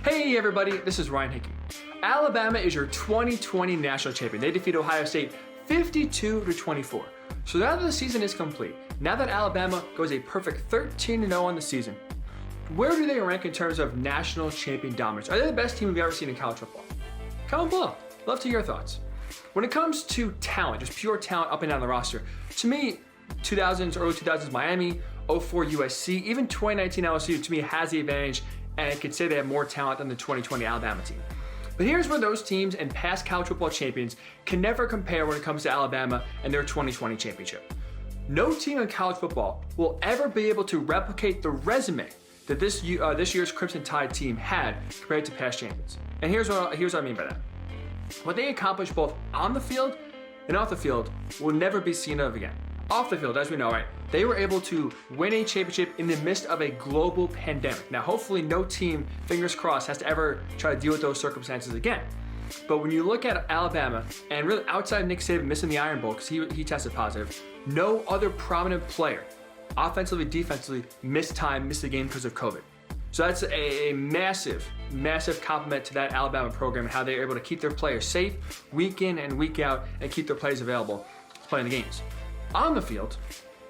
Hey everybody, this is Ryan Hickey. Alabama is your 2020 national champion. They defeat Ohio State 52-24. So now that the season is complete, now that Alabama goes a perfect 13-0 on the season, where do they rank in terms of national champion dominance? Are they the best team we've ever seen in college football? Comment below. Love to hear your thoughts. When it comes to talent, just pure talent up and down the roster, to me, early 2000s Miami, 04 USC, even 2019 LSU, to me has the advantage, and I could say they have more talent than the 2020 Alabama team. But here's where those teams and past college football champions can never compare when it comes to Alabama and their 2020 championship. No team in college football will ever be able to replicate the resume that this year's Crimson Tide team had compared to past champions. And here's what I mean by that. What they accomplished both on the field and off the field will never be seen of again. Off the field, as we know, right, they were able to win a championship in the midst of a global pandemic. Now, hopefully no team, fingers crossed, has to ever try to deal with those circumstances again. But when you look at Alabama, and really outside of Nick Saban missing the Iron Bowl because he tested positive, no other prominent player, offensively, defensively, missed a game because of COVID. So that's a massive, massive compliment to that Alabama program and how they're able to keep their players safe week in and week out and keep their players available to play in the games. On the field,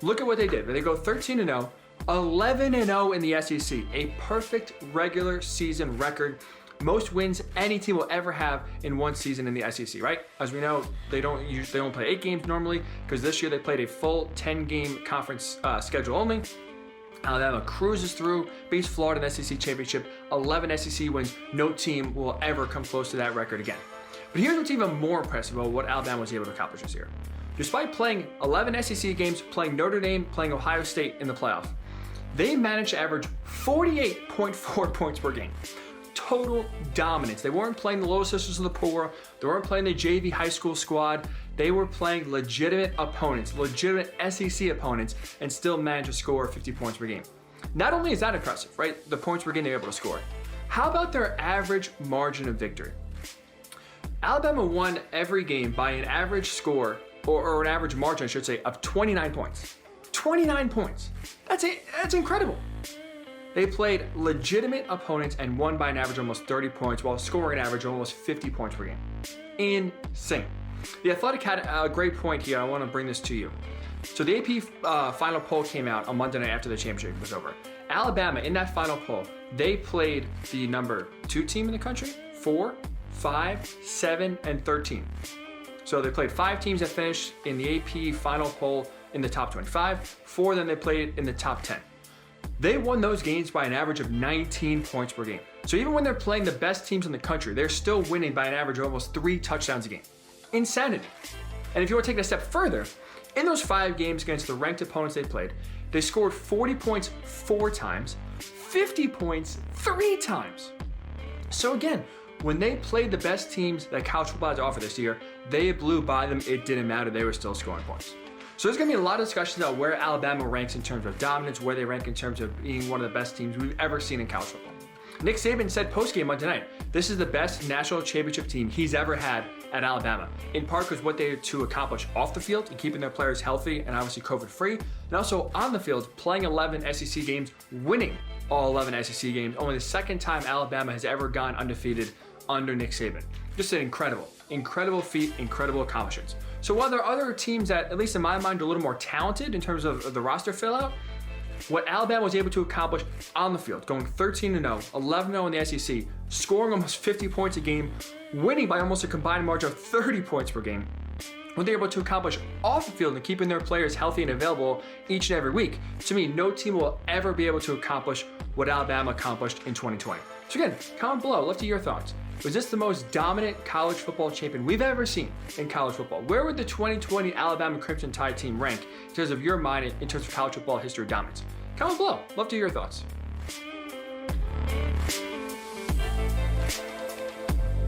look at what they did. They go 13-0, 11-0 in the SEC, a perfect regular season record. Most wins any team will ever have in one season in the SEC, right? As we know, they don't play 8 games normally because this year they played a full 10-game conference schedule only. Alabama cruises through, beats Florida in the SEC championship, 11 SEC wins. No team will ever come close to that record again. But here's what's even more impressive about what Alabama was able to accomplish this year. Despite playing 11 SEC games, playing Notre Dame, playing Ohio State in the playoff, they managed to average 48.4 points per game. Total dominance. They weren't playing the Little Sisters of the Poor. They weren't playing the JV high school squad. They were playing legitimate opponents, legitimate SEC opponents, and still managed to score 50 points per game. Not only is that impressive, right? The points per game they were able to score. How about their average margin of victory? Alabama won every game by an average score, or an average margin, I should say, of 29 points. 29 points. That's incredible. They played legitimate opponents and won by an average of almost 30 points while scoring an average of almost 50 points per game. Insane. The Athletic had a great point here. I want to bring this to you. So the AP final poll came out on Monday night after the championship was over. Alabama, in that final poll, they played the number 2 team in the country, 4, 5, 7, and 13. So they played 5 teams that finished in the AP final poll in the top 25. 4 of them they played in the top 10. They won those games by an average of 19 points per game. So even when they're playing the best teams in the country, they're still winning by an average of almost 3 touchdowns a game. Insanity. And if you want to take it a step further, in those 5 games against the ranked opponents they played, they scored 40 points 4 times, 50 points 3 times. So again, when they played the best teams that college football has to offer this year, they blew by them. It didn't matter. They were still scoring points. So there's going to be a lot of discussions about where Alabama ranks in terms of dominance, where they rank in terms of being one of the best teams we've ever seen in college football. Nick Saban said post-game Monday night, this is the best national championship team he's ever had at Alabama, in part because what they had to accomplish off the field and keeping their players healthy and obviously COVID-free, and also on the field, playing 11 SEC games, winning all 11 SEC games, only the second time Alabama has ever gone undefeated under Nick Saban. Just an incredible feat, incredible accomplishments. So while there are other teams that, at least in my mind, are a little more talented in terms of the roster fill out, what Alabama was able to accomplish on the field, going 13-0, 11-0 in the SEC, scoring almost 50 points a game, winning by almost a combined margin of 30 points per game, what they're able to accomplish off the field and keeping their players healthy and available each and every week, to me, no team will ever be able to accomplish what Alabama accomplished in 2020. So again, comment below. I'd love to hear your thoughts. Was this the most dominant college football champion we've ever seen in college football? Where would the 2020 Alabama Crimson Tide team rank in terms of your mind in terms of college football history dominance? Comment below. Love to hear your thoughts.